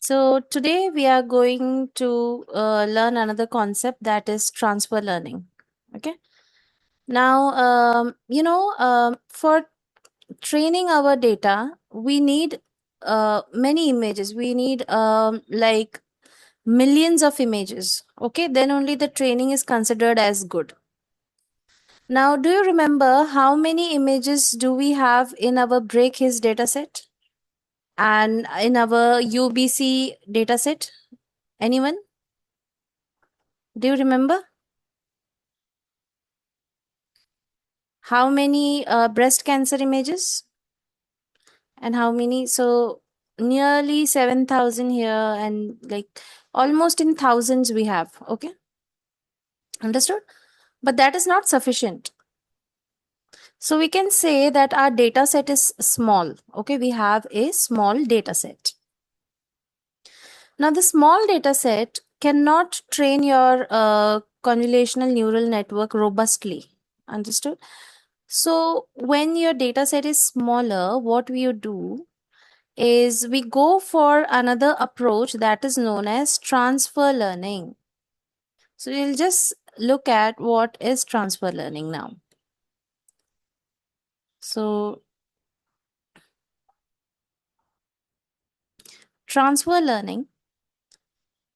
So today we are going to learn another concept, that is transfer learning. Okay. Now, for training our data, we need many images. We need like millions of images. Okay. Then only the training is considered as good. Now, do you remember how many images do we have in our break his dataset and in our UBC dataset? Anyone? Do you remember? How many breast cancer images and how many? So nearly 7,000 here, and like almost in thousands we have. Okay, understood? But that is not sufficient. So we can say that our data set is small. Okay, we have a small data set. Now the small data set cannot train your convolutional neural network robustly. Understood? So when your data set is smaller, what we do is we go for another approach that is known as transfer learning. So we'll just look at what is transfer learning now. So transfer learning,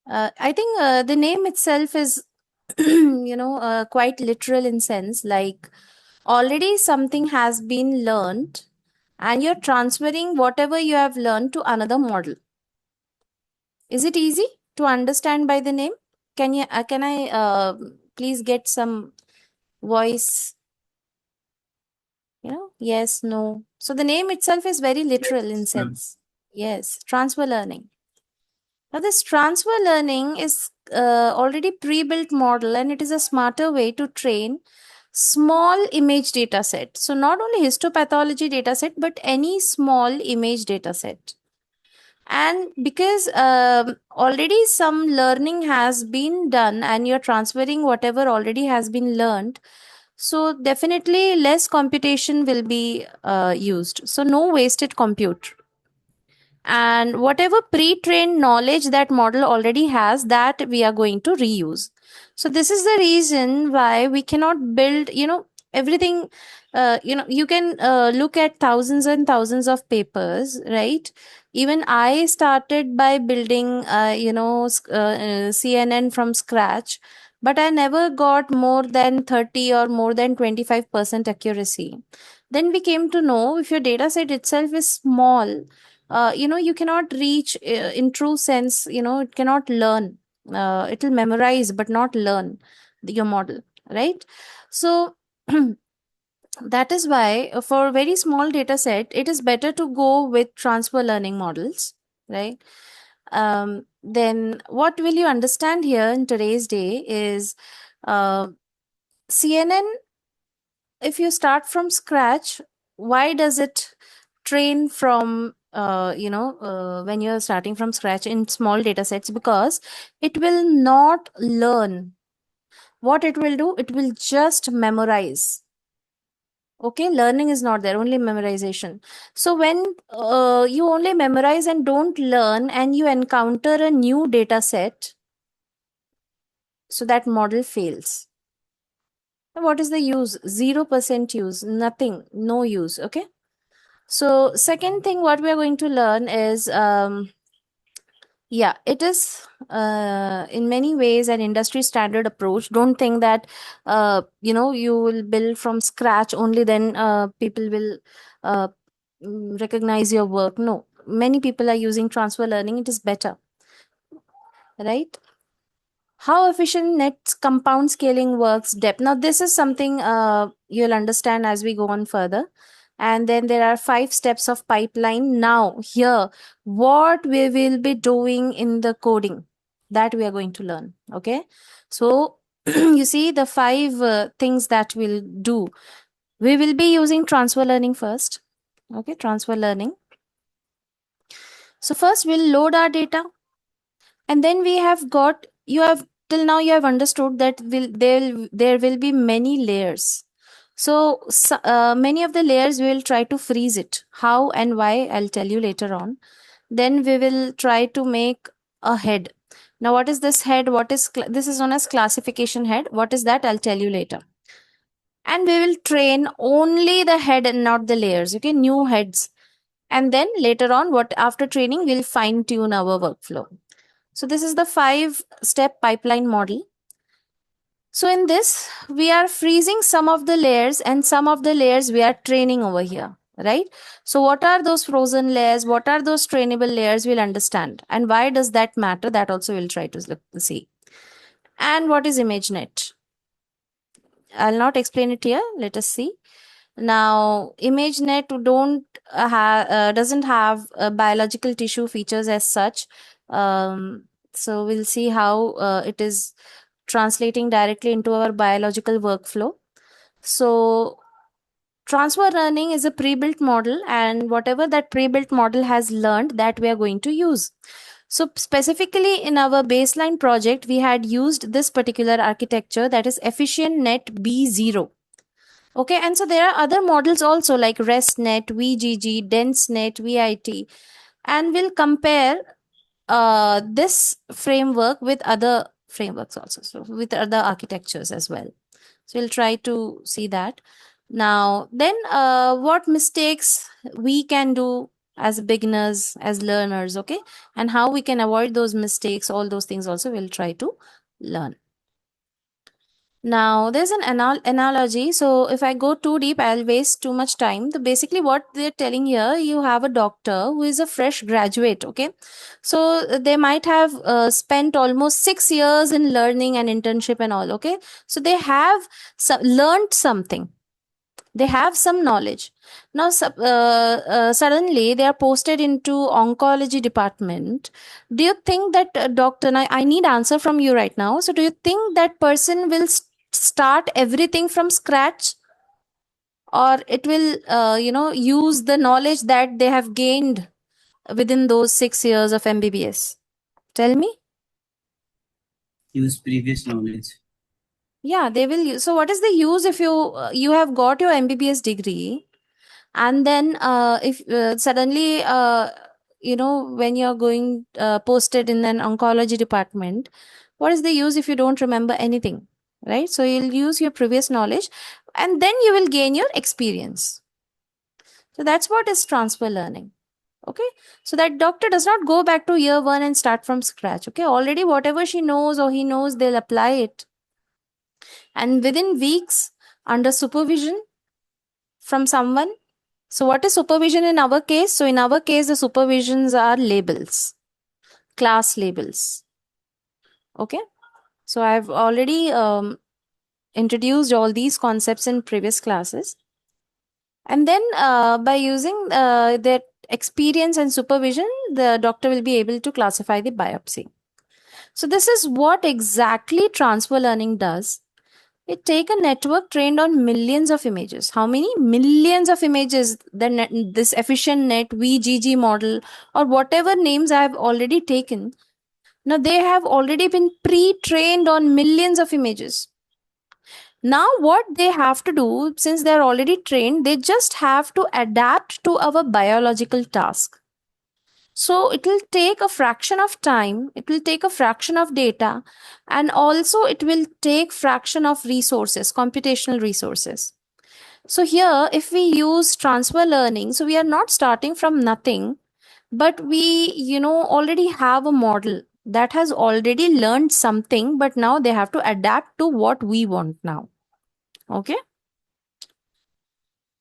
I think the name itself is quite literal in sense, like already something has been learned and you're transferring whatever you have learned to another model. Is it easy to understand by the name? Can I please get some voice? Yes, no. So the name itself is very literal in sense. Yes, transfer learning. Now this transfer learning is already pre-built model, and it is a smarter way to train small image data set. So not only histopathology data set, but any small image data set. And because already some learning has been done and you're transferring whatever already has been learned, so definitely less computation will be used. So no wasted compute. And whatever pre-trained knowledge that model already has, that we are going to reuse. So this is the reason why we cannot build everything. You can look at thousands and thousands of papers, right? Even I started by building CNN from scratch, but I never got more than 30 or more than 25% accuracy. Then we came to know, if your data set itself is small, you cannot reach in true sense, it cannot learn. It will memorize but not learn your model, right? So that is why for very small data set, it is better to go with transfer learning models, right? Then what will you understand here in today's day is CNN, if you start from scratch, why does it train from when you're starting from scratch in small data sets? Because it will not learn. What it will do, it will just memorize. Okay, learning is not there, only memorization. So when you only memorize and don't learn, and you encounter a new data set, so that model fails. What is the use? 0% use, nothing, no use. Okay. So second thing what we are going to learn is it is in many ways an industry standard approach. Don't think that you will build from scratch, only then people will uh, recognize your work. No, many people are using transfer learning. It is better, right? How EfficientNet's compound scaling works, depth. Now this is something you'll understand as we go on further. And then there are 5 steps of pipeline. Now here, what we will be doing in the coding, that we are going to learn. Okay, so you see the 5 things that we'll do. We will be using transfer learning first. Okay, transfer learning. So first we'll load our data, and then we have got, you have till now you have understood that there will be many layers. So many of the layers we will try to freeze it. How and why, I'll tell you later on. Then we will try to make a head. Now, what is this head? This is known as classification head. What is that? I'll tell you later. And we will train only the head and not the layers. Okay, new heads. And then later on, what after training, we'll fine tune our workflow. So this is the 5-step pipeline model. So in this, we are freezing some of the layers and some of the layers we are training over here, right? So what are those frozen layers? What are those trainable layers? We'll understand. And why does that matter? That also we'll try to see. And what is ImageNet? I'll not explain it here. Let us see. Now, ImageNet doesn't have biological tissue features as such. So we'll see how it is translating directly into our biological workflow. So transfer learning is a pre-built model, and whatever that pre-built model has learned, that we are going to use. So specifically in our baseline project, we had used this particular architecture, that is EfficientNet B0. Okay, and so there are other models also like ResNet, VGG, DenseNet, VIT, and we'll compare this framework with other frameworks also, so with other architectures as well. So we'll try to see that. Now, then what mistakes we can do as beginners, as learners, okay, and how we can avoid those mistakes, all those things also we'll try to learn. Now, there's an analogy. So, if I go too deep, I'll waste too much time. Basically, what they're telling here, you have a doctor who is a fresh graduate, okay? So, they might have spent almost 6 years in learning and internship and all, okay? So, they have learned something. They have some knowledge. Now, suddenly they are posted into oncology department. Do you think that doctor, I need answer from you right now. So, do you think that person will start everything from scratch, or it will use the knowledge that they have gained within those 6 years of MBBS? Tell me. Use previous knowledge. Yeah, they will use. So what is the use if you have got your MBBS degree, and then if suddenly when you're going posted in an oncology department, what is the use if you don't remember anything, right? So you'll use your previous knowledge, and then you will gain your experience. So that's what is transfer learning. Okay, so that doctor does not go back to year 1 and start from scratch. Okay, already whatever she knows or he knows, they'll apply it, and within weeks, under supervision from someone. So what is supervision in our case? So in our case, the supervisions are labels, class labels. Okay, so I've already introduced all these concepts in previous classes. And then by using that experience and supervision, the doctor will be able to classify the biopsy. So this is what exactly transfer learning does. It take a network trained on millions of images. How many? Millions of images. This EfficientNet, VGG model, or whatever names I have already taken. Now they have already been pre-trained on millions of images. Now what they have to do, since they are already trained, they just have to adapt to our biological task. So it will take a fraction of time, it will take a fraction of data, and also it will take fraction of resources, computational resources. So here, if we use transfer learning, so we are not starting from nothing, but we, already have a model that has already learned something, but now they have to adapt to what we want now. Okay.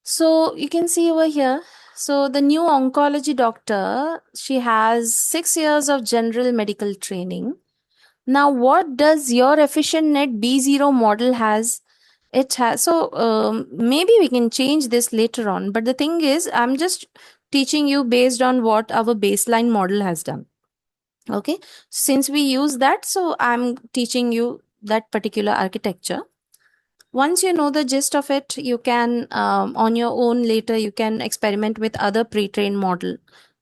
So you can see over here. So the new oncology doctor, she has 6 years of general medical training. Now, what does your EfficientNet B0 model has? It has, so maybe we can change this later on. But the thing is, I'm just teaching you based on what our baseline model has done. Okay. Since we use that, so I'm teaching you that particular architecture. Once you know the gist of it, you can on your own later you can experiment with other pre-trained model,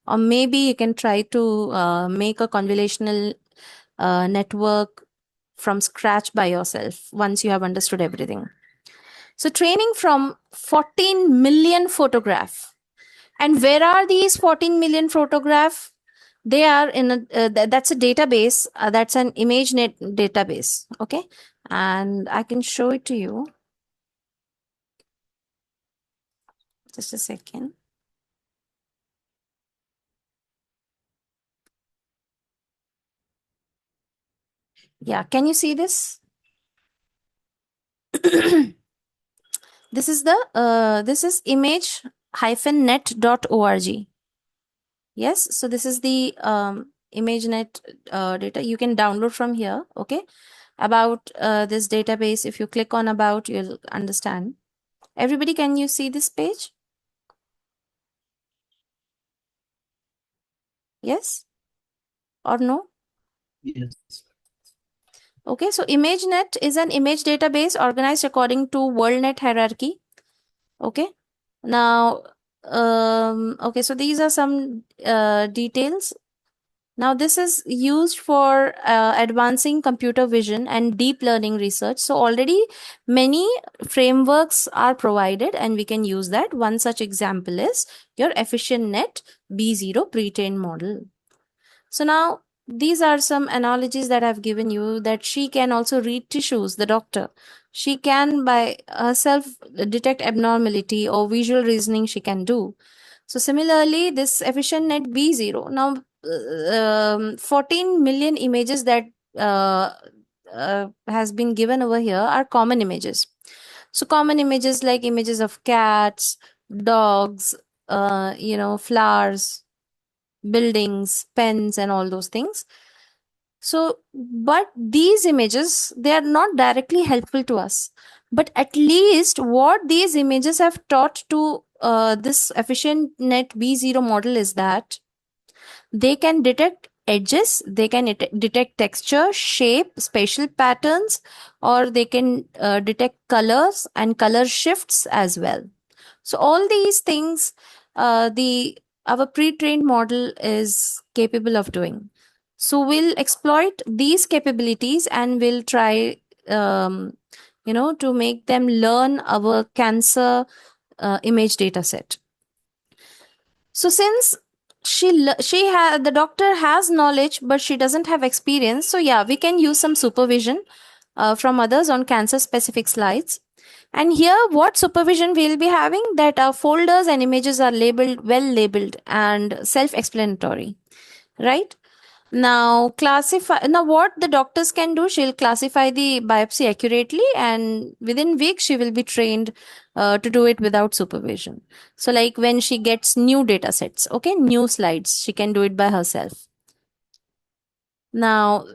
or maybe you can try to make a convolutional network from scratch by yourself once you have understood everything. So training from 14 million photograph. And where are these 14 million photograph? They are in that's a database, that's an ImageNet database. Okay, and I can show it to you. Just a second. Yeah, can you see this? This is the this is image-net.org. Yes, so this is the ImageNet data you can download from here. Okay, about this database, if you click on about, you'll understand. Everybody, can you see this page? Yes or no? Yes. Okay, so ImageNet is an image database organized according to WorldNet hierarchy. Okay, now okay, so these are some details. Now this is used for advancing computer vision and deep learning research. So already many frameworks are provided and we can use that. One such example is your EfficientNet B0 pre-trained model. So now these are some analogies that I've given you, that she can also read tissues, the doctor. She can by herself detect abnormality, or visual reasoning she can do. So similarly, this EfficientNet B0, now 14 million images that has been given over here are common images. So common images like images of cats, dogs, flowers, buildings, pens, and all those things. So, but these images, they are not directly helpful to us. But at least what these images have taught to this EfficientNet B0 model is that they can detect edges, they can detect texture, shape, spatial patterns, or they can detect colors and color shifts as well. So all these things, the our pre-trained model is capable of doing. So we'll exploit these capabilities and we'll try, to make them learn our cancer image data set. So since the doctor has knowledge but she doesn't have experience, so yeah, we can use some supervision from others on cancer specific slides. And here what supervision we'll be having, that our folders and images are labeled and self explanatory, right? Now what the doctors can do, she'll classify the biopsy accurately, and within weeks she will be trained to do it without supervision. So like when she gets new data sets, okay, new slides, she can do it by herself. Now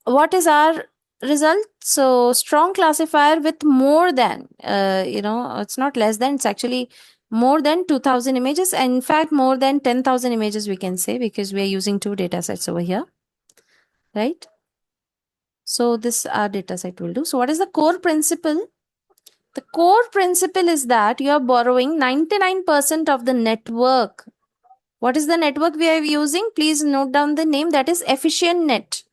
what is our result? So strong classifier with more than it's not less than, it's actually more than 2000 images, and in fact more than 10,000 images we can say, because we are using two data sets over here, right? So this our data set will do. So what is the core principle? The core principle is that you are borrowing 99% of the network. What is the network we are using? Please note down the name, that is EfficientNet.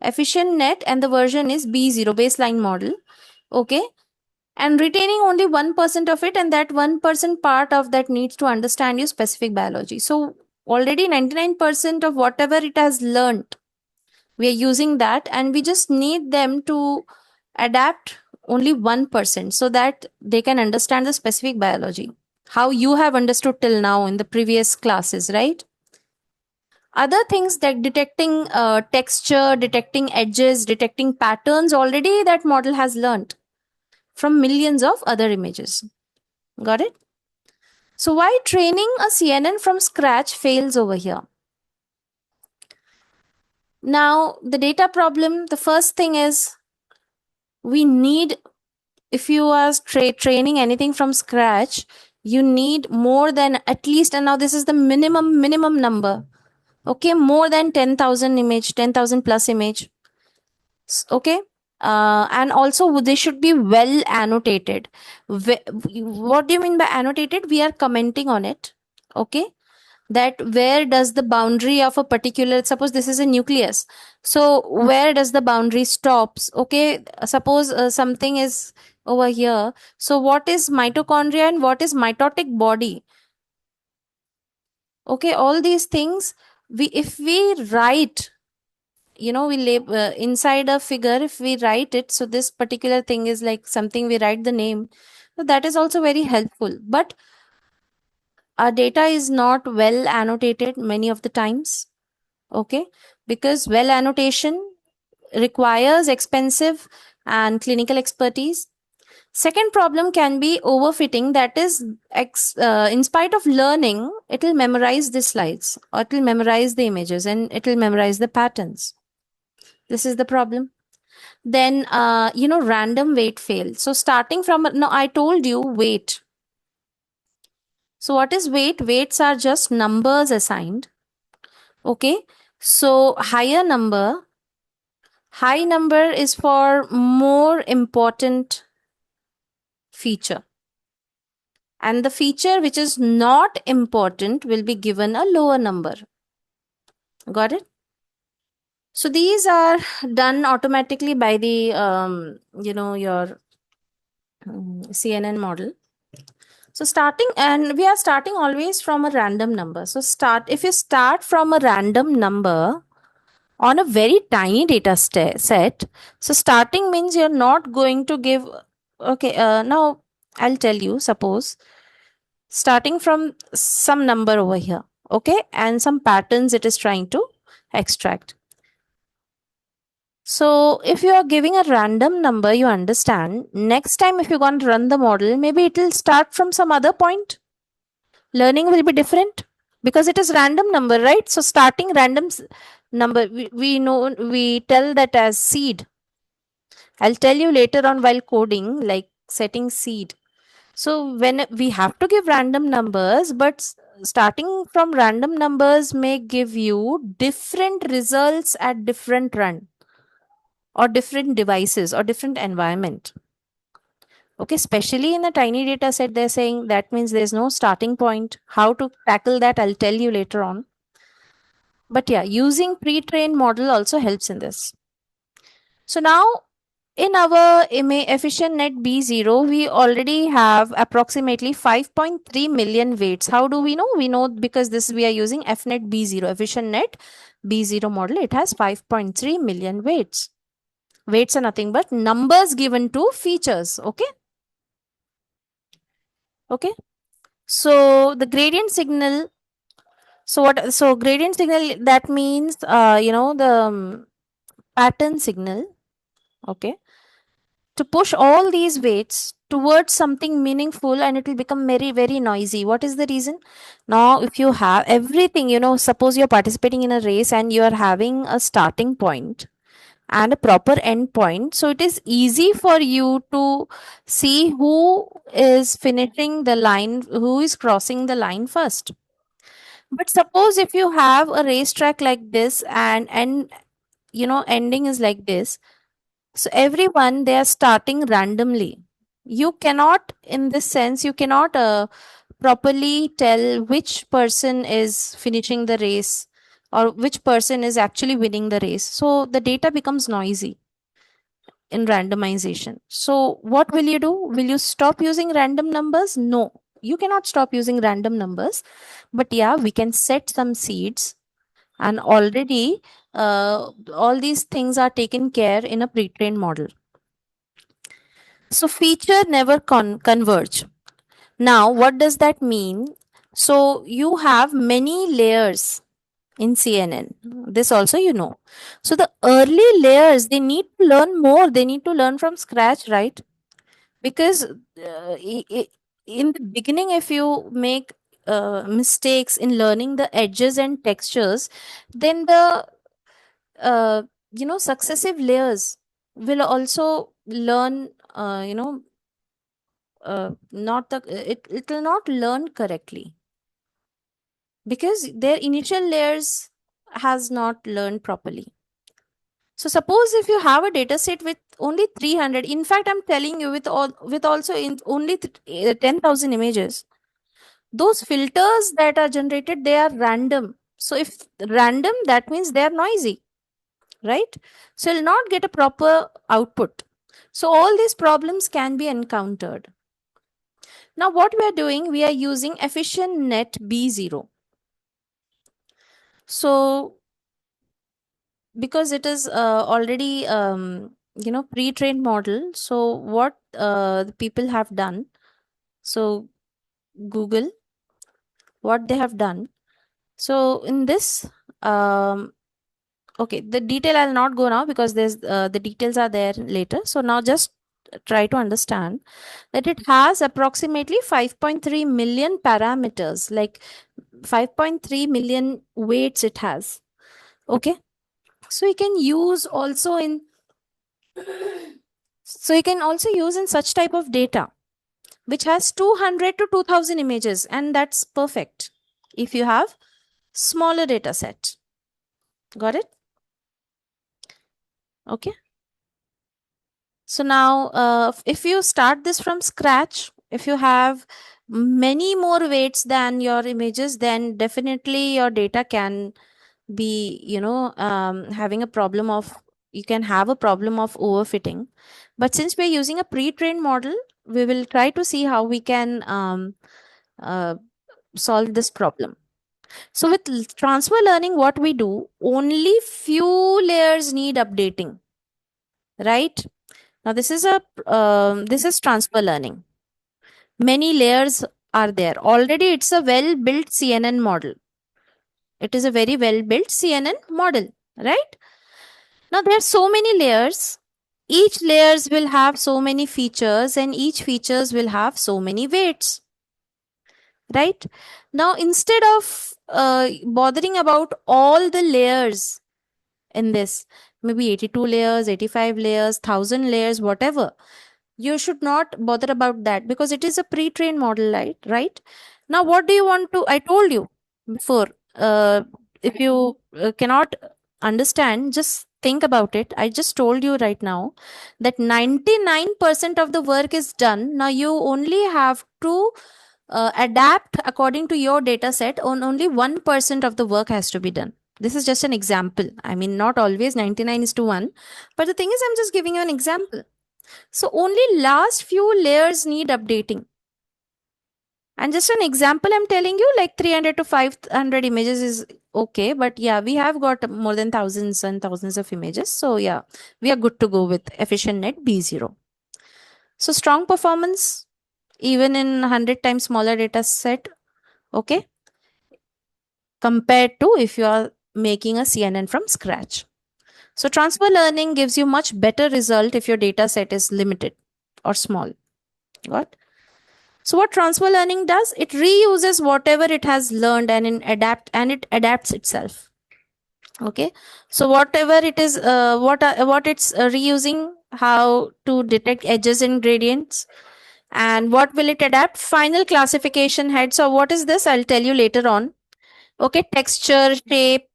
EfficientNet, and the version is B0, baseline model. Okay. And retaining only 1% of it, and that 1% part of that needs to understand your specific biology. So already 99% of whatever it has learned, we are using that, and we just need them to adapt only 1% so that they can understand the specific biology, how you have understood till now in the previous classes, right? Other things like detecting texture, detecting edges, detecting patterns, already that model has learned from millions of other images. Got it? So why training a CNN from scratch fails over here? Now, the data problem, the first thing is, we need, if you are training anything from scratch, you need more than at least, and now this is the minimum number, okay, more than 10,000 image, 10,000 plus image. Okay. And also they should be well annotated. What do you mean by annotated? We are commenting on it. Okay, that where does the boundary of a particular, suppose this is a nucleus, so where does the boundary stops? Okay, suppose something is over here, so what is mitochondria and what is mitotic body? Okay, all these things if we write, we inside a figure, if we write it, so this particular thing is like something, we write the name, so that is also very helpful. But our data is not well annotated many of the times. Okay, because well annotation requires expensive and clinical expertise. Second problem can be overfitting, that is, in spite of learning, it will memorize the slides, or it will memorize the images, and it will memorize the patterns. This is the problem. Then, random weight fail. So starting from, no, I told you weight. So what is weight? Weights are just numbers assigned. Okay. So high number is for more important feature. And the feature which is not important will be given a lower number. Got it? So these are done automatically by the, your CNN model. So we are starting always from a random number. So if you start from a random number on a very tiny data set, so starting means you're not going to give, okay, now I'll tell you, suppose starting from some number over here, okay, and some patterns it is trying to extract. So if you are giving a random number, you understand, next time if you're going to run the model, maybe it will start from some other point. Learning will be different because it is random number, right? So starting random number, we know, we tell that as seed. I'll tell you later on while coding, like setting seed. So when we have to give random numbers, but starting from random numbers may give you different results at different run, or different devices, or different environment. Okay, especially in a tiny data set, they're saying that means there's no starting point. How to tackle that, I'll tell you later on. But yeah, using pre-trained model also helps in this. So now in our EfficientNet B0, we already have approximately 5.3 million weights. How do we know? We know because this we are using FNet B0, EfficientNet B0 model. It has 5.3 million weights. Weights are nothing but numbers given to features. Okay. Okay. So the gradient signal. So gradient signal, that means, the pattern signal. Okay. To push all these weights towards something meaningful, and it will become very, very noisy. What is the reason? Now, if you have everything, suppose you're participating in a race and you are having a starting point and a proper end point. So it is easy for you to see who is finishing the line, who is crossing the line first. But suppose if you have a racetrack like this, and ending is like this, so everyone, they are starting randomly. You cannot, in this sense, you cannot properly tell which person is finishing the race or which person is actually winning the race. So the data becomes noisy in randomization. So what will you do? Will you stop using random numbers? No, you cannot stop using random numbers. But yeah, we can set some seeds, and already all these things are taken care in a pre-trained model. So feature never converge. Now, what does that mean? So you have many layers in CNN. This also you know. So the early layers, they need to learn more. They need to learn from scratch, right? Because in the beginning, if you make mistakes in learning the edges and textures, then the successive layers will also learn, not the it will not learn correctly because their initial layers has not learned properly. So suppose if you have a data set with only 300, in fact I'm telling you, with also in only 10,000 images, those filters that are generated, they are random. So if random, that means they are noisy, right? So you'll not get a proper output. So all these problems can be encountered. Now what we are doing, we are using EfficientNet B0. So because it is already pre-trained model, so what the people have done, so Google, what they have done, so in this okay, the detail I'll not go now because there's the details are there later. So now just try to understand that it has approximately 5.3 million parameters, like 5.3 million weights it has. Okay, so you can use also in such type of data which has 200 to 2000 images, and that's perfect if you have smaller data set. Got it? Okay. So now if you start this from scratch, if you have many more weights than your images, then definitely your data can be having a problem of, you can have a problem of overfitting. But since we're using a pre-trained model, we will try to see how we can uh, solve this problem. So with transfer learning, what we do, only few layers need updating, right? Now this is transfer learning. Many layers are there. Already it's a well-built CNN model. It is a very well-built CNN model, right? Now there are so many layers. Each layers will have so many features, and each features will have so many weights, right? Now instead of bothering about all the layers in this, maybe 82 layers, 85 layers, 1000 layers, whatever, you should not bother about that because it is a pre-trained model, right? Now what do you want to, I told you before, if you cannot understand, just think about it. I just told you right now that 99% of the work is done. Now you only have to adapt according to your data set, on only 1% of the work has to be done. This is just an example. I mean, not always 99 is to 1, but the thing is, I'm just giving you an example. So only last few layers need updating. And just an example, I'm telling you, like 300 to 500 images is okay. But yeah, we have got more than thousands and thousands of images. So yeah, we are good to go with EfficientNet B0. So strong performance, even in 100 times smaller data set, okay, compared to if you are making a CNN from scratch. So transfer learning gives you much better result if your data set is limited or small. Got? So what transfer learning does, it reuses whatever it has learned and it adapts itself. Okay, so whatever it is, what it's reusing, how to detect edges and gradients, and what will it adapt, final classification head. So what is this, I'll tell you later on. Okay, texture, shape,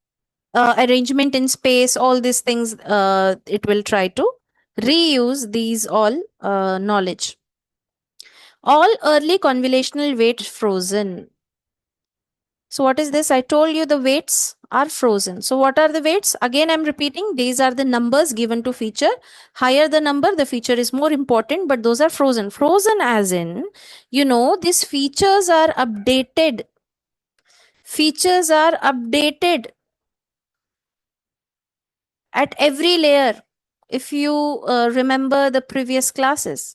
arrangement in space, all these things, it will try to reuse these all knowledge. All early convolutional weights frozen. So what is this? I told you the weights are frozen. So what are the weights? Again, I'm repeating, these are the numbers given to feature. Higher the number, the feature is more important, but those are frozen. Frozen as in, these features are updated. Features are updated at every layer. If you remember the previous classes,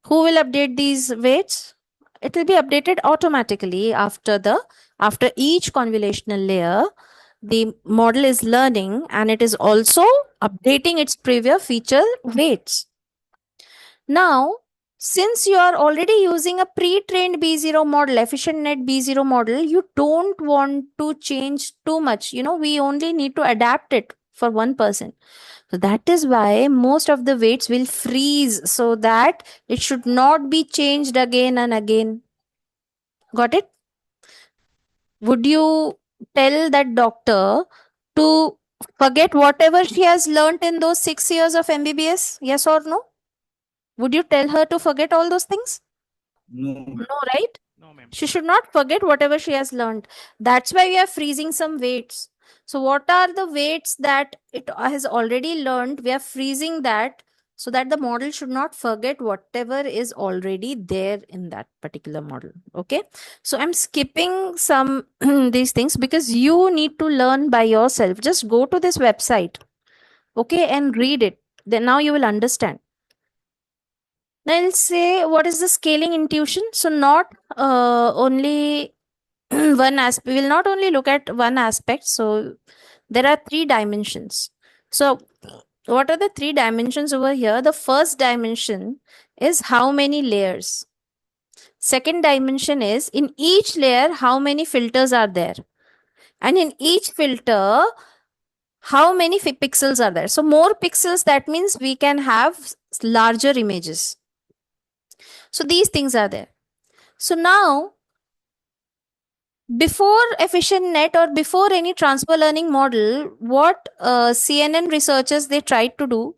who will update these weights? It will be updated automatically after each convolutional layer. The model is learning and it is also updating its previous feature weights. Now, since you are already using a pre-trained B0 model, EfficientNet B0 model, you don't want to change too much. We only need to adapt it for 1%. So that is why most of the weights will freeze so that it should not be changed again and again. Got it? Would you tell that doctor to forget whatever she has learnt in those 6 years of MBBS? Yes or no? Would you tell her to forget all those things? No. No, right? No, ma'am. She should not forget whatever she has learned. That's why we are freezing some weights. So what are the weights that it has already learned? We are freezing that so that the model should not forget whatever is already there in that particular model. Okay, so I'm skipping some these things because you need to learn by yourself. Just go to this website, okay, and read it. Then now you will understand. Now I'll say what is the scaling intuition. So not only one aspect, we will not only look at one aspect. So there are three dimensions. So what are the three dimensions over here? The first dimension is how many layers. Second dimension is in each layer how many filters are there, and in each filter how many pixels are there. So more pixels, that means we can have larger images. So these things are there. So now, before EfficientNet or before any transfer learning model, what CNN researchers they tried to do,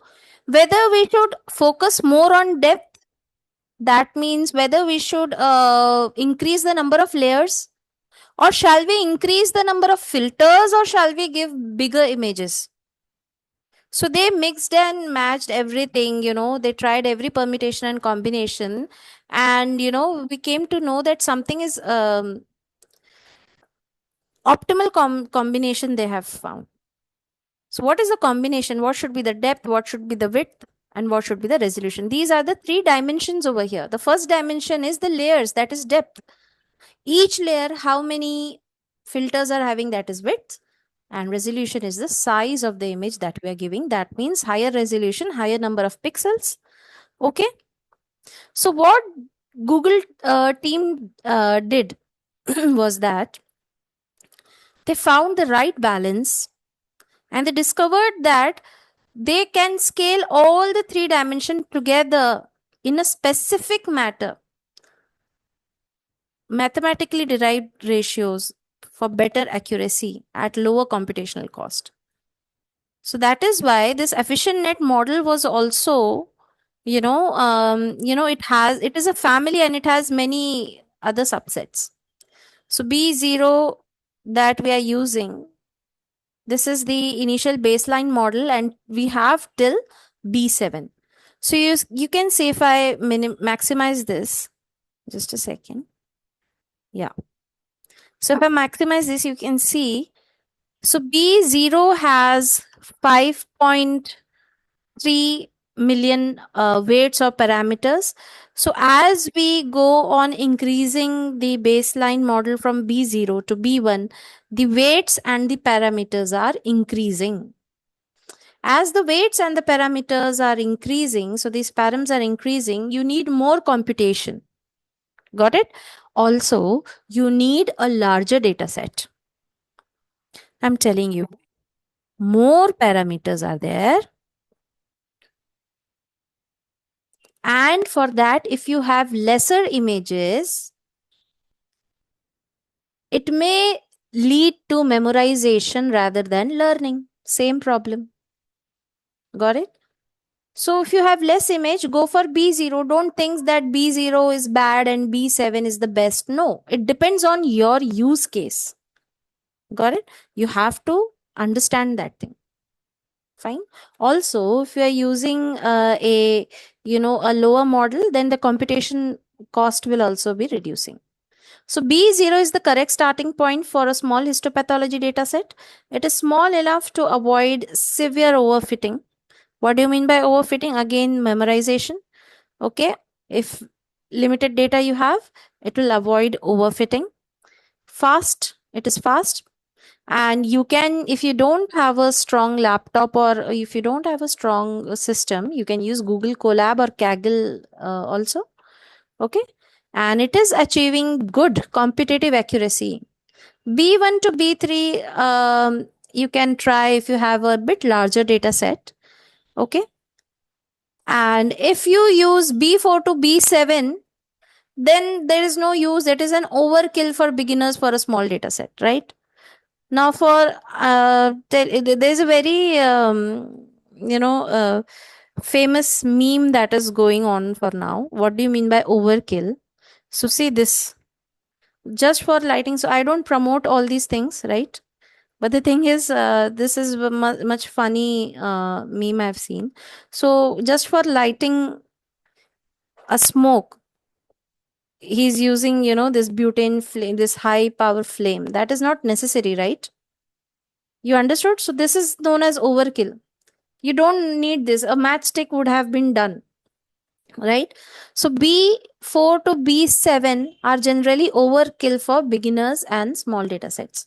whether we should focus more on depth, that means whether we should increase the number of layers, or shall we increase the number of filters, or shall we give bigger images. So they mixed and matched everything, they tried every permutation and combination. And, we came to know that something is optimal combination they have found. So what is the combination? What should be the depth? What should be the width? And what should be the resolution? These are the three dimensions over here. The first dimension is the layers, that is depth. Each layer, how many filters are having, that is width. And resolution is the size of the image that we are giving. That means higher resolution, higher number of pixels. Okay. So what Google team did was that they found the right balance, and they discovered that they can scale all the three dimensions together in a specific matter, mathematically derived ratios for better accuracy at lower computational cost. So that is why this EfficientNet model was also, it is a family and it has many other subsets. So B0 that we are using, this is the initial baseline model, and we have till B7. So you can say, if I maximize this, just a second. Yeah. So if I maximize this, you can see, so B0 has 5.3 million weights or parameters. So as we go on increasing the baseline model from B0 to B1, the weights and the parameters are increasing. As the weights and the parameters are increasing, so these params are increasing, you need more computation. Got it? Also, you need a larger data set. I'm telling you, more parameters are there. And for that, if you have lesser images, it may lead to memorization rather than learning. Same problem. Got it? So if you have less image, go for B0. Don't think that B0 is bad and B7 is the best. No, it depends on your use case. Got it? You have to understand that thing. Fine. Also, if you are using a lower model, then the computation cost will also be reducing. So B0 is the correct starting point for a small histopathology dataset. It is small enough to avoid severe overfitting. What do you mean by overfitting? Again, memorization. Okay. If limited data you have, it will avoid overfitting. Fast. It is fast. And you can, if you don't have a strong laptop or if you don't have a strong system, you can use Google Colab or Kaggle also. Okay. And it is achieving good computative accuracy. B1 to B3, you can try if you have a bit larger data set. Okay. And if you use B4 to B7, then there is no use. It is an overkill for beginners for a small data set, right? Now, for there's a very famous meme that is going on for now. What do you mean by overkill? So see this, just for lighting. So I don't promote all these things, right? But the thing is, this is much funny meme I've seen. So just for lighting a smoke, he's using, this butane flame, this high power flame. That is not necessary, right? You understood? So this is known as overkill. You don't need this. A matchstick would have been done, right? So B4 to B7 are generally overkill for beginners and small data sets.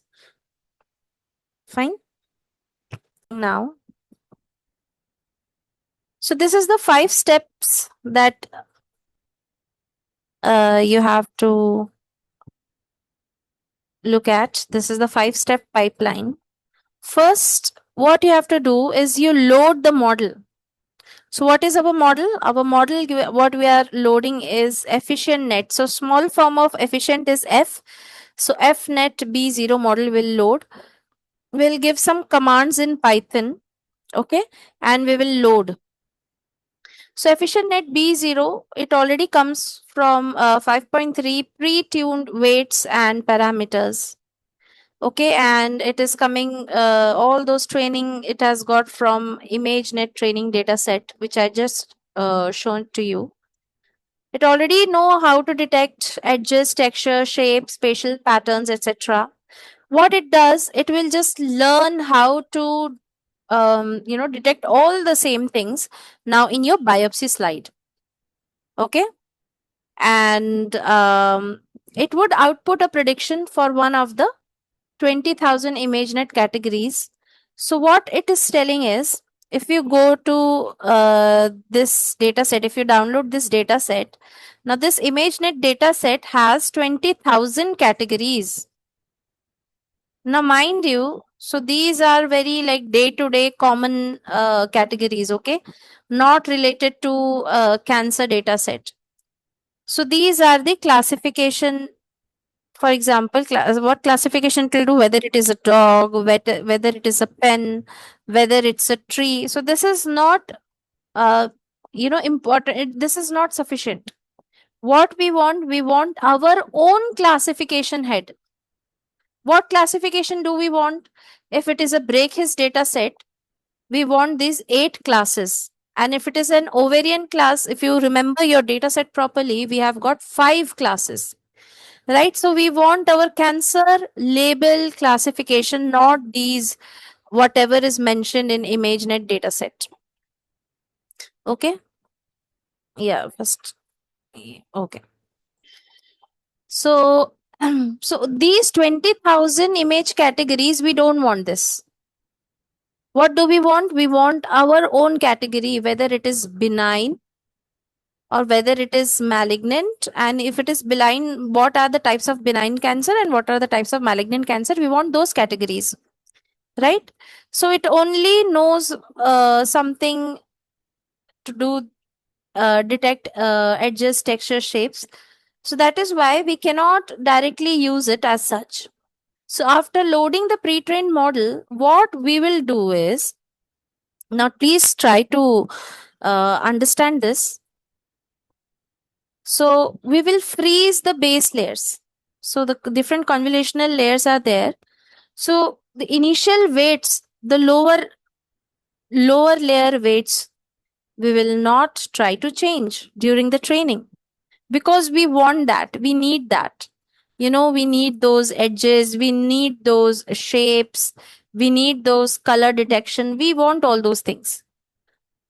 Fine. Now, so this is the 5 steps that you have to look at. This is the 5-step pipeline. First, what you have to do is you load the model. So what is our model? Our model, what we are loading is EfficientNet. So small form of efficient is F. So FNet B0 model will load. We'll give some commands in Python, okay, and we will load. So EfficientNet B0, it already comes from 5.3 pre-tuned weights and parameters. Okay, and it is coming, all those training it has got from ImageNet training data set, which I just shown to you. It already know how to detect edges, texture, shapes, spatial patterns, etc. What it does, it will just learn how to detect all the same things now in your biopsy slide. Okay, and it would output a prediction for one of the 20,000 ImageNet categories. So what it is telling is, if you go to this data set, if you download this data set, now this ImageNet data set has 20,000 categories. Now, mind you, so these are very like day-to-day common categories, okay? Not related to cancer data set. So these are the classification. For example, what classification it will do, whether it is a dog, whether it is a pen, whether it's a tree. So this is not, important. This is not sufficient. What we want our own classification head. What classification do we want? If it is a break his data set, we want these 8 classes. And if it is an ovarian class, if you remember your data set properly, we have got 5 classes. Right? So we want our cancer label classification, not these whatever is mentioned in ImageNet dataset. Okay? Yeah, first. Okay. So, so these 20,000 image categories, we don't want this. What do we want? We want our own category, whether it is benign or whether it is malignant. And if it is benign, what are the types of benign cancer and what are the types of malignant cancer? We want those categories, right? So it only knows something to do, detect edges, texture, shapes. So that is why we cannot directly use it as such. So after loading the pre-trained model, what we will do is, now please try to understand this. So we will freeze the base layers. So the different convolutional layers are there. So the initial weights, the lower layer weights, we will not try to change during the training, because we want that, we need that. We need those edges, we need those shapes, we need those color detection, we want all those things.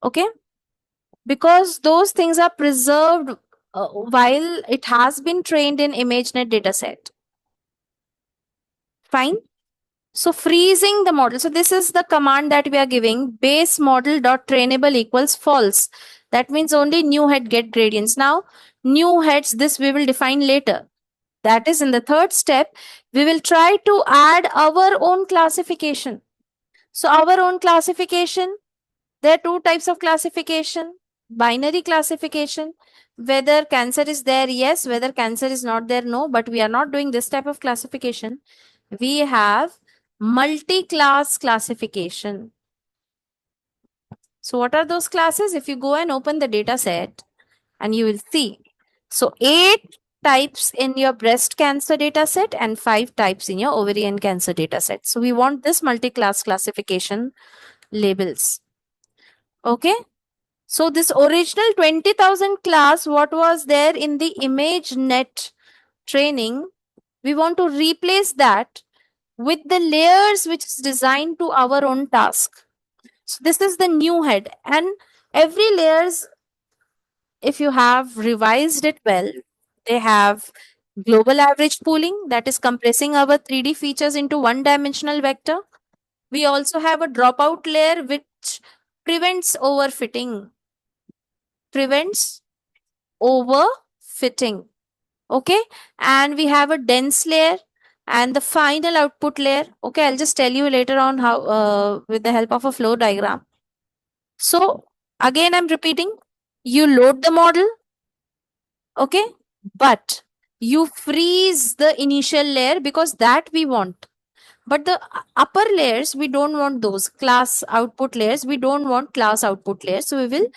Okay, because those things are preserved while it has been trained in ImageNet dataset. Fine. So freezing the model. So this is the command that we are giving, base model dot trainable equals false. That means only new head get gradients. Now, new heads, this we will define later. That is in the third step, we will try to add our own classification. So our own classification, there are 2 types of classification. Binary classification, whether cancer is there, yes, whether cancer is not there, no, but we are not doing this type of classification. We have multi-class classification. So what are those classes? If you go and open the data set and you will see. So 8 types in your breast cancer dataset and 5 types in your ovarian cancer dataset. So we want this multi-class classification labels. Okay. So this original 20,000 class, what was there in the ImageNet training, we want to replace that with the layers which is designed to our own task. So this is the new head, and every layers, if you have revised it well, they have global average pooling, that is compressing our 3D features into one dimensional vector. We also have a dropout layer which prevents overfitting. Prevents overfitting. Okay. And we have a dense layer and the final output layer. Okay. I'll just tell you later on how, with the help of a flow diagram. So again, I'm repeating, you load the model. Okay. But you freeze the initial layer because that we want. But the upper layers, we don't want those class output layers. We don't want class output layers. So we will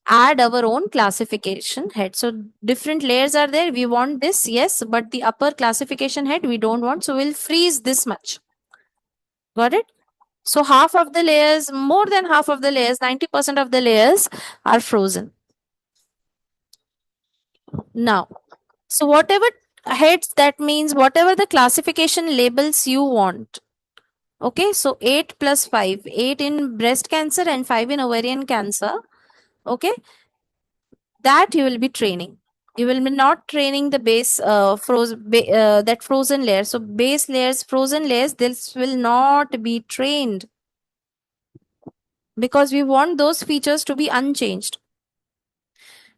add our own classification head. So different layers are there. We want this, yes, but the upper classification head we don't want. So we'll freeze this much. Got it? So half of the layers, more than half of the layers, 90% of the layers are frozen. Now, so whatever heads, that means whatever the classification labels you want. Okay, so 8 plus 5, 8 in breast cancer and 5 in ovarian cancer. Okay, that you will be training. You will be not training the base that frozen layer. So base layers, frozen layers, this will not be trained because we want those features to be unchanged.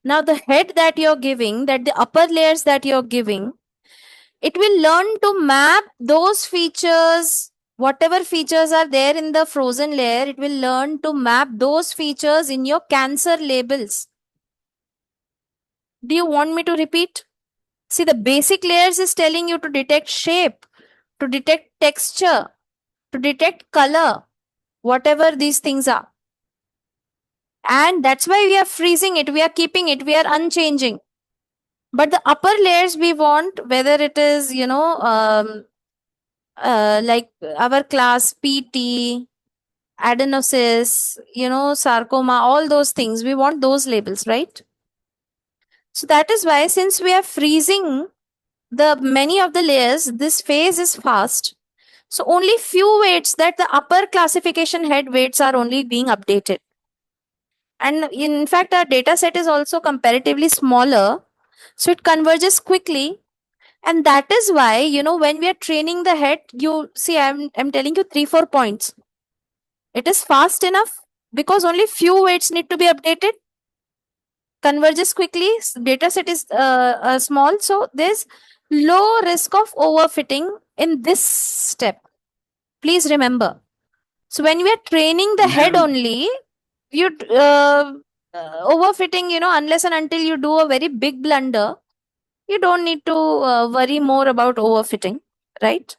Now the head that you're giving, that the upper layers that you're giving, it will learn to map those features, whatever features are there in the frozen layer, it will learn to map those features in your cancer labels. Do you want me to repeat? See, the basic layers is telling you to detect shape, to detect texture, to detect color, whatever these things are. And that's why we are freezing it, we are keeping it, we are unchanging. But the upper layers we want, whether it is, like our class PT, adenosis, sarcoma, all those things, we want those labels, right? So that is why, since we are freezing the many of the layers, this phase is fast. So only few weights, that the upper classification head weights, are only being updated. And in fact, our data set is also comparatively smaller. So it converges quickly. And that is why, when we are training the head, you see, I'm telling you 3-4 points. It is fast enough because only few weights need to be updated. Converges quickly. Data set is small. So there's low risk of overfitting in this step. Please remember. So when we are training the head only, you overfitting, unless and until you do a very big blunder, you don't need to worry more about overfitting, right?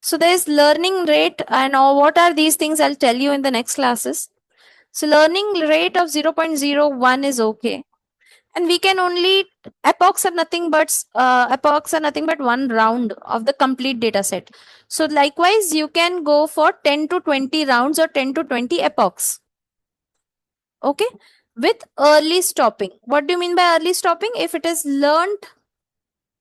So there is learning rate, and what are these things, I'll tell you in the next classes. So learning rate of 0.01 is okay. And we can only, epochs are nothing but one round of the complete data set. So likewise, you can go for 10 to 20 rounds or 10 to 20 epochs. Okay, with early stopping. What do you mean by early stopping? If it is learned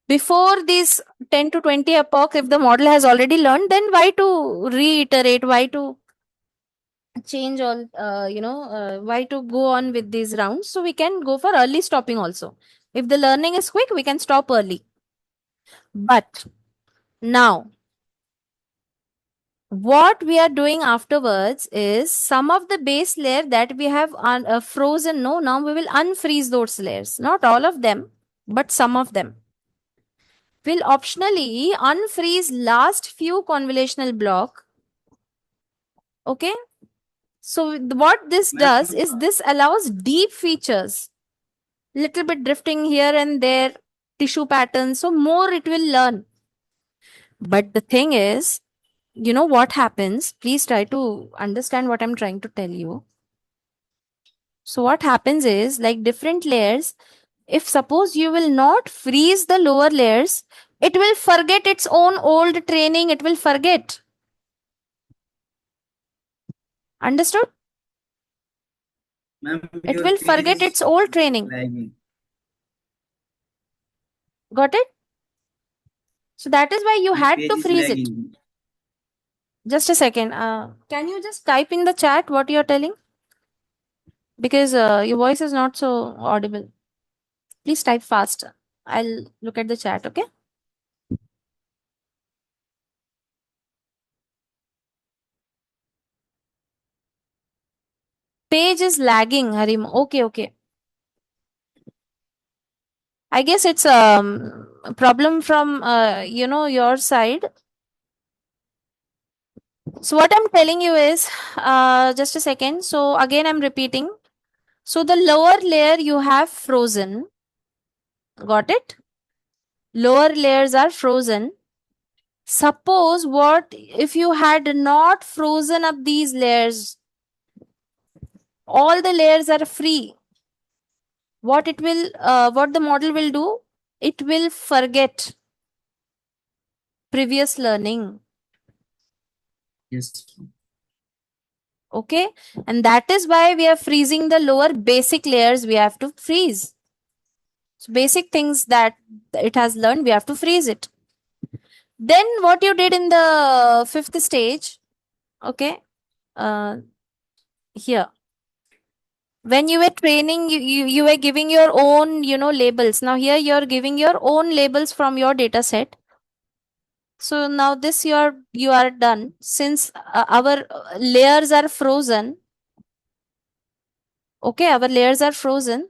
before these 10 to 20 epochs, if the model has already learned, then why to reiterate, why to change all, why to go on with these rounds? So we can go for early stopping also. If the learning is quick, we can stop early. But now, what we are doing afterwards is some of the base layer that we have frozen. No, now we will unfreeze those layers. Not all of them, but some of them. We'll optionally unfreeze last few convolutional block. Okay. So what this does is this allows deep features, little bit drifting here and there, tissue patterns. So more it will learn. But the thing is, what happens? Please try to understand what I'm trying to tell you. So what happens is, like different layers, If suppose you will not freeze the lower layers, it will forget its own old training. It will forget. Understood? Ma'am, It your will page forget is its old training. lagging. Got it? So that is why you Your had page to is freeze it. lagging. Just a second. Can you just type in the chat what you're telling? Because your voice is not so audible. Please type fast. I'll look at the chat, okay? Page is lagging, Harim. Okay, okay. I guess it's a problem from your side. So what I'm telling you is, just a second. So again, I'm repeating. So the lower layer you have frozen. Got it? Lower layers are frozen. Suppose what if you had not frozen up these layers? All the layers are free. What the model will do? It will forget previous learning. Yes. Okay, and that is why we are freezing the lower basic layers. We have to freeze. So basic things that it has learned, we have to freeze it. Then what you did in the fifth stage, okay, uh, here when you were training, you were giving your own labels. Now here you're giving your own labels from your data set. So now this you are done. Since our layers are frozen, okay, our layers are frozen.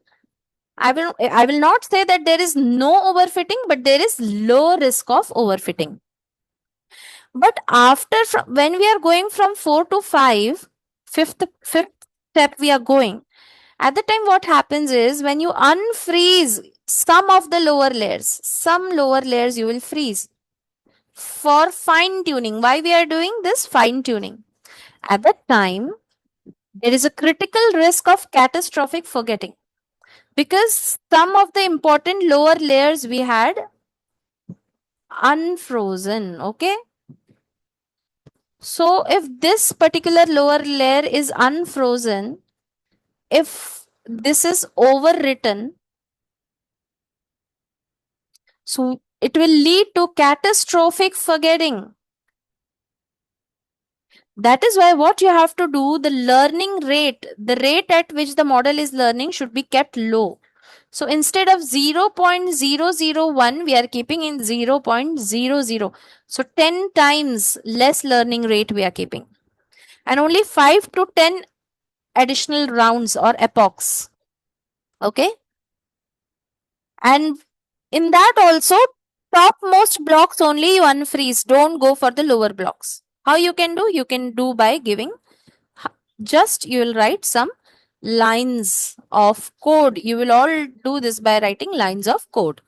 I will not say that there is no overfitting, but there is low risk of overfitting. But when we are going from 4 to 5, fifth step we are going. At the time, what happens is when you unfreeze some of the lower layers, some lower layers you will freeze for fine tuning. Why we are doing this fine tuning? At that time, there is a critical risk of catastrophic forgetting because some of the important lower layers we had unfrozen. Okay. So if this particular lower layer is unfrozen, if this is overwritten, so it will lead to catastrophic forgetting. That is why what you have to do, the learning rate, the rate at which the model is learning should be kept low. So instead of 0.001, we are keeping in 0.00. So 10 times less learning rate we are keeping. And only 5 to 10 additional rounds or epochs. Okay. And in that also, topmost blocks only you unfreeze. Don't go for the lower blocks. How you can do? You can do by giving just you will write some lines of code. You will all do this by writing lines of code.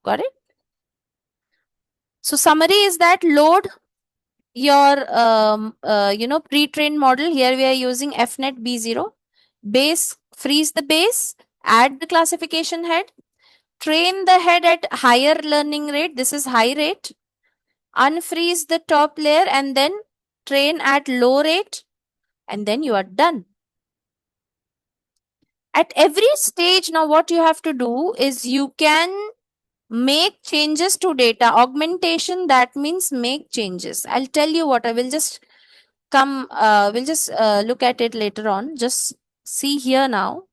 Got it? So summary is that load your pre-trained model. Here we are using EfficientNet B0. Base, freeze the base, add the classification head, train the head at higher learning rate. This is high rate. Unfreeze the top layer and then train at low rate, and then you are done. At every stage, now what you have to do is you can make changes to data. Augmentation, that means make changes. I'll tell you what. I will just we'll just look at it later on. Just see here now.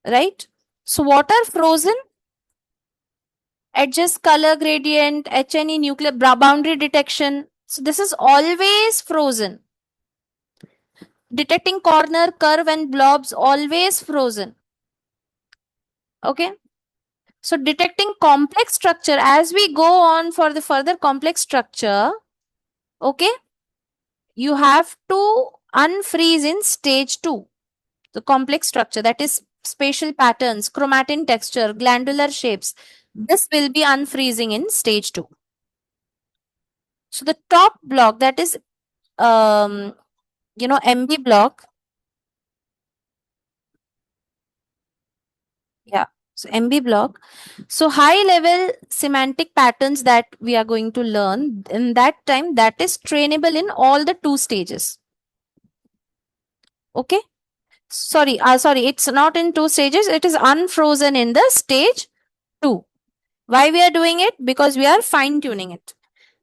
Right? So what are frozen? Adjust color gradient, HNE nuclear boundary detection. So this is always frozen. Detecting corner, curve and blobs, always frozen. Okay. So detecting complex structure, as we go on for the further complex structure, okay, you have to unfreeze in stage 2. The complex structure, that is spatial patterns, chromatin texture, glandular shapes. This will be unfreezing in stage 2. So the top block, that is MB block, So MB block. So high level semantic patterns that we are going to learn in that time, that is trainable in all the 2 stages. Okay. Sorry, it's not in 2 stages. It is unfrozen in the stage 2. Why we are doing it? Because we are fine tuning it.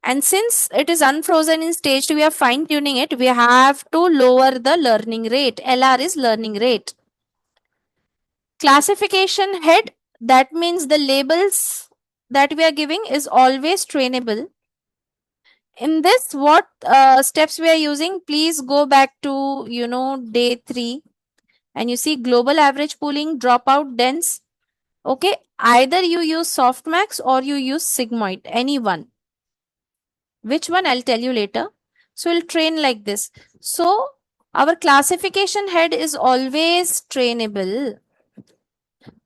And since it is unfrozen in stage 2, we are fine tuning it. We have to lower the learning rate. LR is learning rate. Classification head, that means the labels that we are giving is always trainable. In this, what steps we are using? Please go back to, day 3, and you see global average pooling, dropout, dense. Okay, either you use softmax or you use sigmoid, any one. Which one, I'll tell you later. So we'll train like this. So our classification head is always trainable.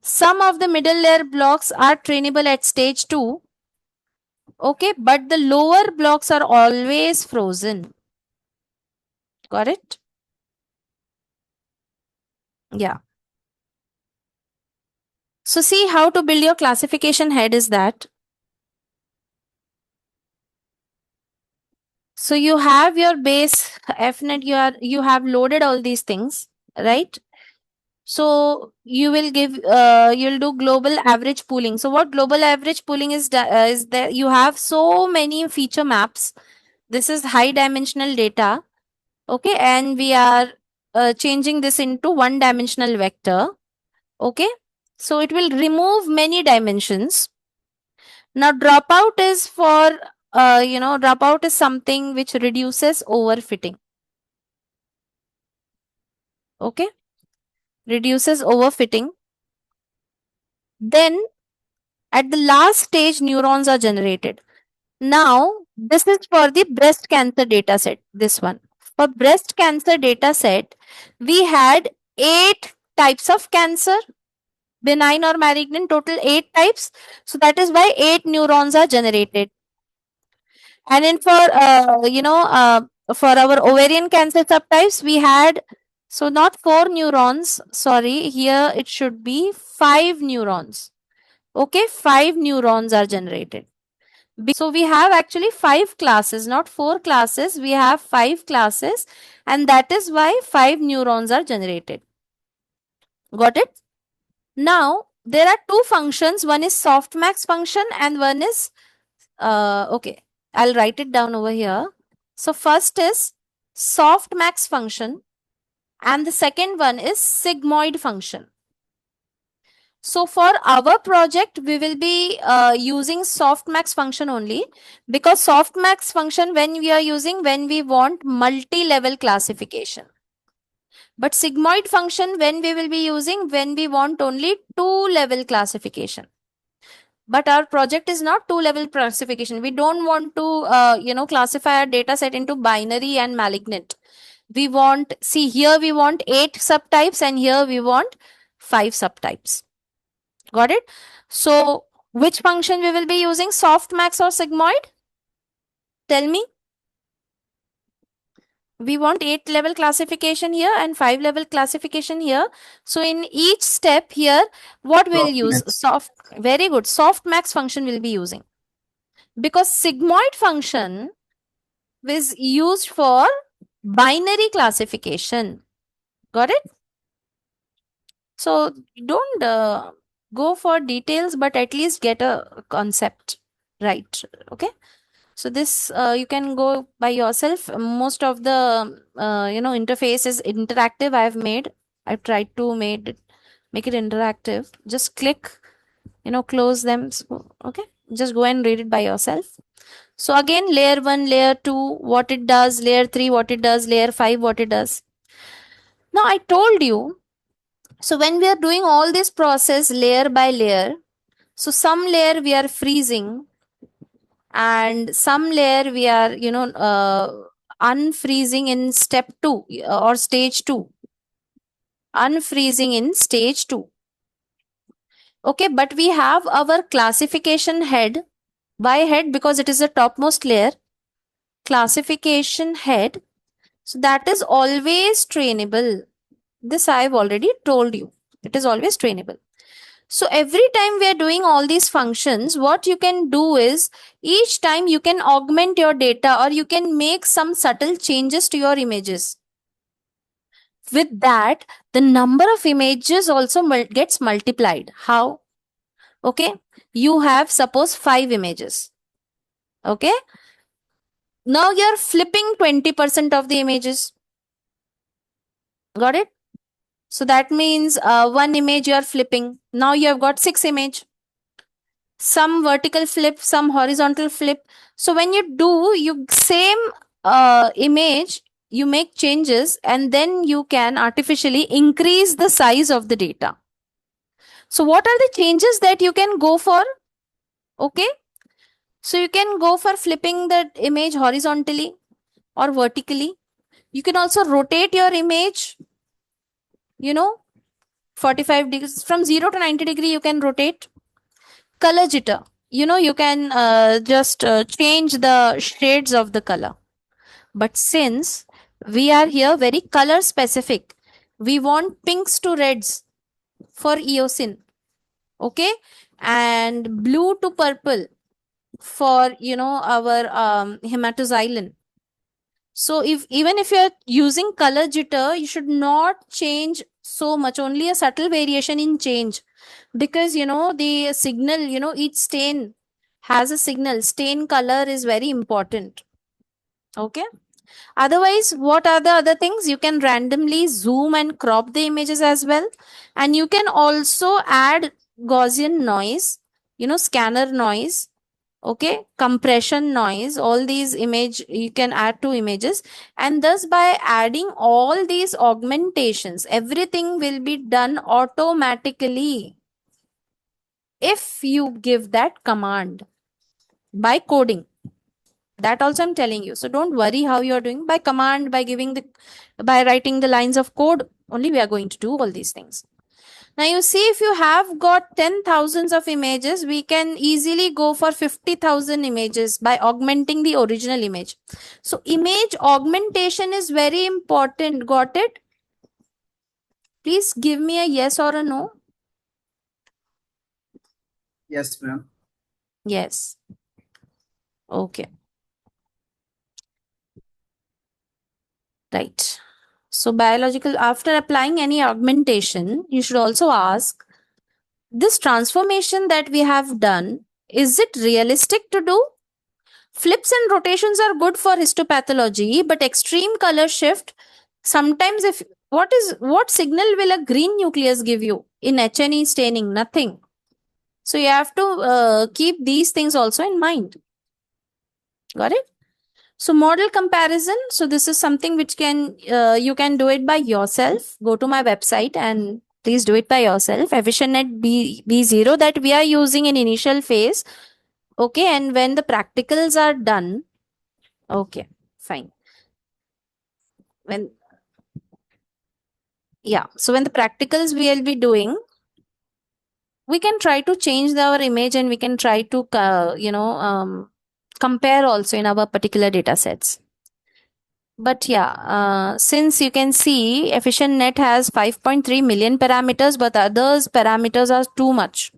Some of the middle layer blocks are trainable at stage 2. Okay, but the lower blocks are always frozen. Got it? Yeah. So see how to build your classification head is that. So you have your base FNet, you have loaded all these things, right? So you will you'll do global average pooling. So what global average pooling is that you have so many feature maps. This is high dimensional data. Okay, and we are changing this into one dimensional vector. Okay, so it will remove many dimensions. Now dropout is for dropout is something which reduces overfitting. Okay, reduces overfitting. Then at the last stage, neurons are generated. Now, this is for the breast cancer data set. This one. For breast cancer data set, we had 8 types of cancer, benign or malignant, total 8 types. So that is why 8 neurons are generated. And in for our ovarian cancer subtypes, we had, so not 4 neurons, sorry, here it should be 5 neurons. Okay, 5 neurons are generated. So we have actually 5 classes, not 4 classes. We have 5 classes, and that is why 5 neurons are generated. Got it? Now, there are 2 functions. One is softmax function and one is, okay, I'll write it down over here. So first is softmax function and the second one is sigmoid function. So for our project, we will be using softmax function only, because softmax function when we are using when we want multi-level classification. But sigmoid function when we will be using when we want only 2-level classification. But our project is not 2-level classification. We don't want to classify our data set into binary and malignant. We want, see here we want 8 subtypes and here we want 5 subtypes. Got it? So which function we will be using, softmax or sigmoid? Tell me. We want 8-level classification here and 5-level classification here. So in each step here, what we'll use? Very good. Softmax function will be using. Because sigmoid function is used for binary classification. Got it? So don't go for details, but at least get a concept right. Okay. So this you can go by yourself. Most of the interface is interactive. I've tried to make it interactive. Just click, close them. So, okay. Just go and read it by yourself. So again, layer 1, layer 2, what it does, layer 3, what it does, layer 5, what it does. Now I told you, so when we are doing all this process layer by layer, so some layer we are freezing and some layer we are, unfreezing in step 2 or stage 2. Unfreezing in stage 2. Okay, but we have our classification head. Why head? Because it is the topmost layer. Classification head. So that is always trainable. This I have already told you. It is always trainable. So every time we are doing all these functions, what you can do is each time you can augment your data or you can make some subtle changes to your images. With that, the number of images also gets multiplied. How? Okay. You have suppose 5 images. Okay. Now you're flipping 20% of the images. Got it? So that means one image you are flipping. Now you have got 6 images. Some vertical flip, some horizontal flip. So when you do you same image, you make changes and then you can artificially increase the size of the data. So what are the changes that you can go for? Okay. So you can go for flipping the image horizontally or vertically. You can also rotate your image, 45 degrees. From 0 to 90 degree, you can rotate. Color jitter. You can just change the shades of the color. But since we are here very color specific, we want pinks to reds for eosin. Okay. And blue to purple for, our hematoxylin. So even if you're using color jitter, you should not change so much, only a subtle variation in change. Because the signal, each stain has a signal. Stain color is very important. Okay. Otherwise, what are the other things? You can randomly zoom and crop the images as well. And you can also add Gaussian noise, scanner noise, okay, compression noise. All these image you can add to images, and thus by adding all these augmentations, everything will be done automatically if you give that command by coding. That also I'm telling you. So don't worry how you're doing. By command, by writing the lines of code, only we are going to do all these things. Now you see, if you have got 10,000s of images, we can easily go for 50,000 images by augmenting the original image. So image augmentation is very important. Got it? Please give me a yes or a no. Yes, ma'am. Yes. Okay. Right. So biological, after applying any augmentation, you should also ask, this transformation that we have done, is it realistic to do? Flips and rotations are good for histopathology, but extreme color shift, sometimes if what signal will a green nucleus give you in HNE staining? Nothing. So you have to keep these things also in mind. Got it? So model comparison. So this is something which you can do it by yourself. Go to my website and please do it by yourself. EfficientNet B0 that we are using in initial phase. Okay, and when the practicals are done, okay, fine. So when the practicals we will be doing, we can try to change our image and we can try to compare also in our particular data sets. But since you can see EfficientNet has 5.3 million parameters, but others parameters are too much.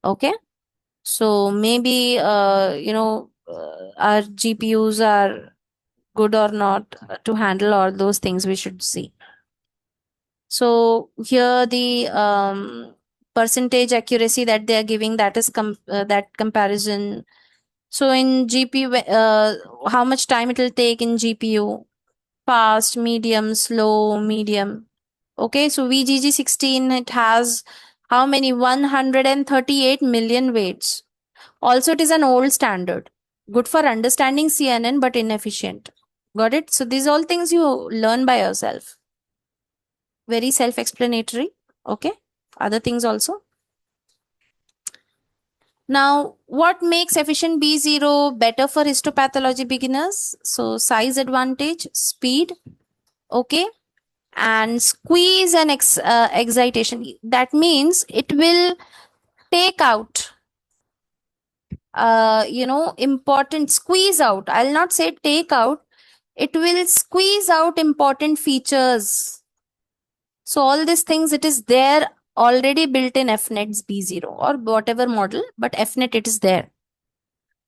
Okay. So maybe our GPUs are good or not to handle all those things we should see. So here the percentage accuracy that they are giving, that is that comparison. So in GPU, how much time it will take in GPU? Fast, medium, slow, medium. Okay, so VGG16, it has how many? 138 million weights. Also, it is an old standard. Good for understanding CNN, but inefficient. Got it? So these all things you learn by yourself. Very self-explanatory. Okay. Other things also. Now, what makes efficient B0 better for histopathology beginners? So size advantage, speed. Okay. And squeeze and excitation. That means it will take out important, squeeze out. I'll not say take out. It will squeeze out important features. So all these things, it is there already built in EfficientNet's B0 or whatever model, but EfficientNet it is there.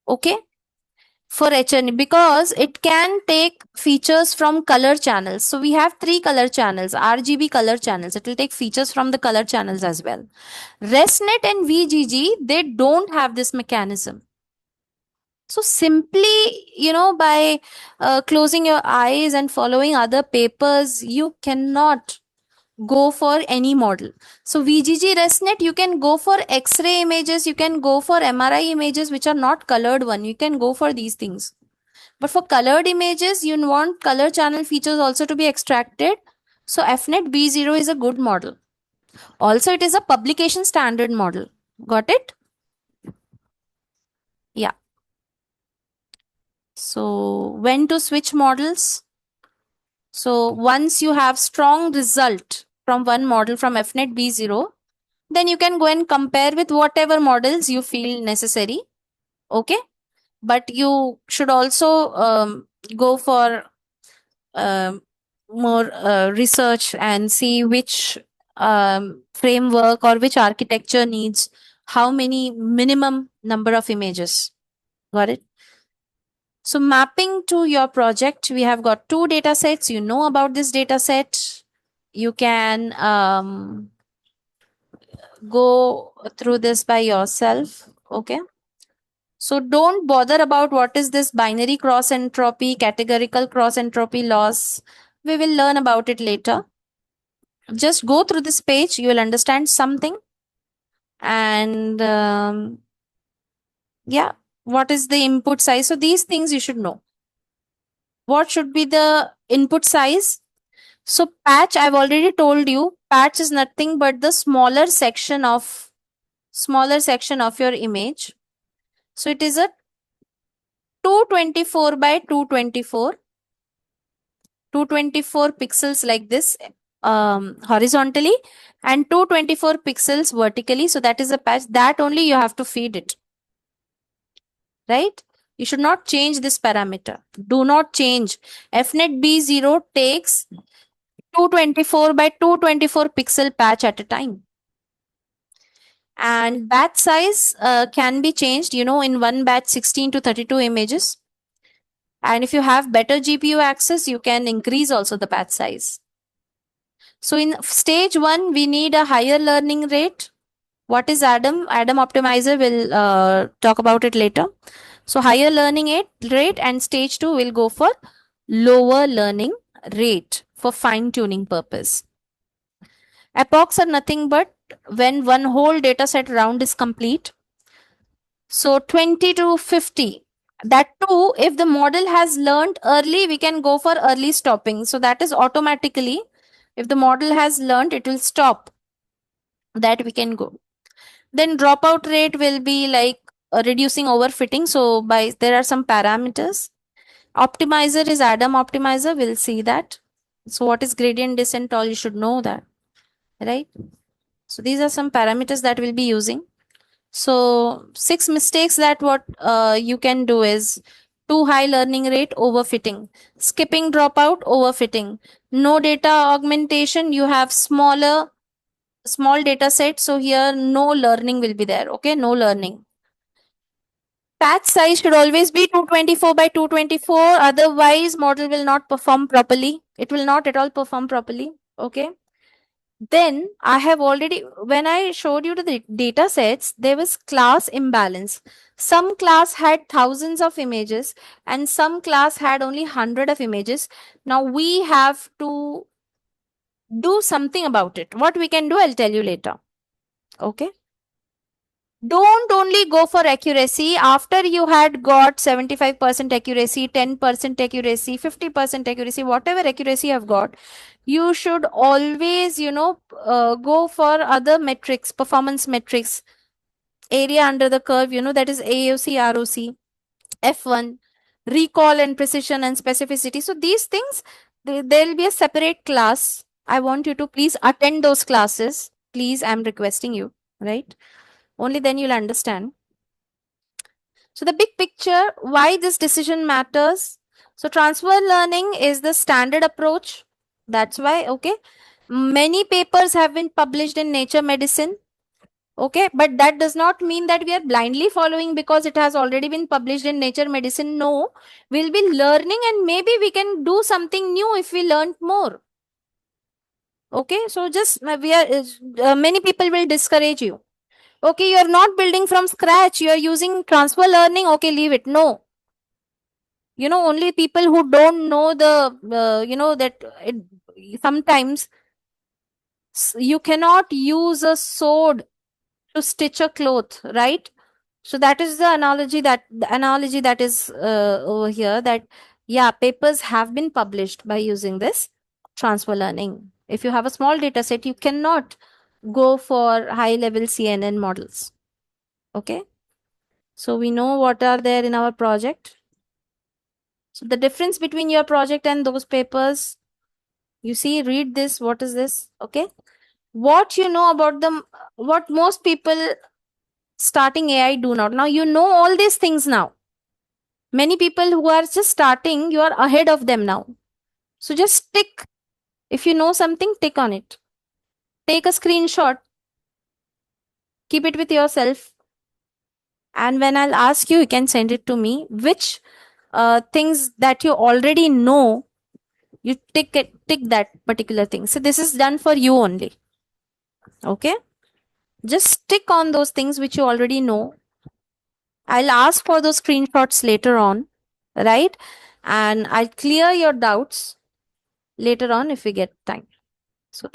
Okay. For HN because it can take features from color channels. So we have three color channels, RGB color channels. It will take features from the color channels as well. ResNet and VGG, they don't have this mechanism. So simply, by closing your eyes and following other papers, you cannot go for any model. So VGG ResNet, you can go for X-ray images, you can go for MRI images which are not colored one. You can go for these things. But for colored images, you want color channel features also to be extracted. So EfficientNet B0 is a good model. Also, it is a publication standard model. Got it? Yeah. So when to switch models? So once you have strong result from one model from EfficientNet B0, then you can go and compare with whatever models you feel necessary. Okay. But you should also go for um, more research and see which framework or which architecture needs how many minimum number of images. Got it? So mapping to your project, we have got two data sets. You know about this data set. You can go through this by yourself. Okay. So don't bother about what is this binary cross entropy, categorical cross entropy loss. We will learn about it later. Just go through this page, you will understand something. And yeah, what is the input size? So these things you should know. What should be the input size? So patch, I've already told you, patch is nothing but the smaller section of your image. So it is a 224 by 224 pixels like this horizontally and 224 pixels vertically. So that is a patch that only you have to feed it. Right? You should not change this parameter. Do not change. EfficientNet B0 takes 224 by 224 pixel patch at a time. And batch size can be changed, in one batch 16 to 32 images. And if you have better GPU access, you can increase also the batch size. So in stage 1, we need a higher learning rate. What is Adam? Adam optimizer, will talk about it later. So higher learning rate and stage 2 will go for lower learning rate for fine tuning purpose. Epochs are nothing but when one whole data set round is complete. So 20 to 50. That too, if the model has learned early, we can go for early stopping. So that is automatically, if the model has learned, it will stop. That we can go. Then dropout rate will be like reducing overfitting. So there are some parameters. Optimizer is Adam optimizer. We'll see that. So what is gradient descent? All you should know that, right? So these are some parameters that we'll be using. So 6 mistakes that what you can do is too high learning rate, overfitting, skipping dropout, overfitting, no data augmentation. You have small data set. So here no learning will be there. Okay, no learning. Patch size should always be 224 by 224. Otherwise, model will not perform properly. It will not at all perform properly. Okay. Then I have already, when I showed you the data sets, there was class imbalance. Some class had thousands of images and some class had only 100 of images. Now we have to do something about it. What we can do, I'll tell you later. Okay. Don't only go for accuracy after you had got 75% accuracy, 10% accuracy, 50% accuracy, whatever accuracy you have got. You should always, go for other metrics, performance metrics, area under the curve, that is AOC, ROC, F1, recall and precision and specificity. So these things, there will be a separate class. I want you to please attend those classes. Please, I'm requesting you, right? Only then you'll understand. So the big picture, why this decision matters. So transfer learning is the standard approach. That's why, okay. Many papers have been published in Nature Medicine. Okay, but that does not mean that we are blindly following because it has already been published in Nature Medicine. No, we'll be learning and maybe we can do something new if we learn more. Okay, so just many people will discourage you. Okay, you're not building from scratch, you're using transfer learning. Okay, leave it. No, only people who don't know that sometimes you cannot use a sword to stitch a cloth, right? So that is the analogy that is over here, that yeah, papers have been published by using this transfer learning. If you have a small data set, you cannot go for high level CNN models. Okay, so we know what are there in our project. So the difference between your project and those papers, you see, read this. What is this? Okay, what you know about them, what most people starting AI do not. Now you know all these things now. Many people who are just starting, you are ahead of them now. So just tick. If you know something, tick on it. Take a screenshot, keep it with yourself. And when I'll ask you, you can send it to me. Which things that you already know, you tick that particular thing. So this is done for you only. Okay? Just tick on those things which you already know. I'll ask for those screenshots later on, right? And I'll clear your doubts later on if we get time. So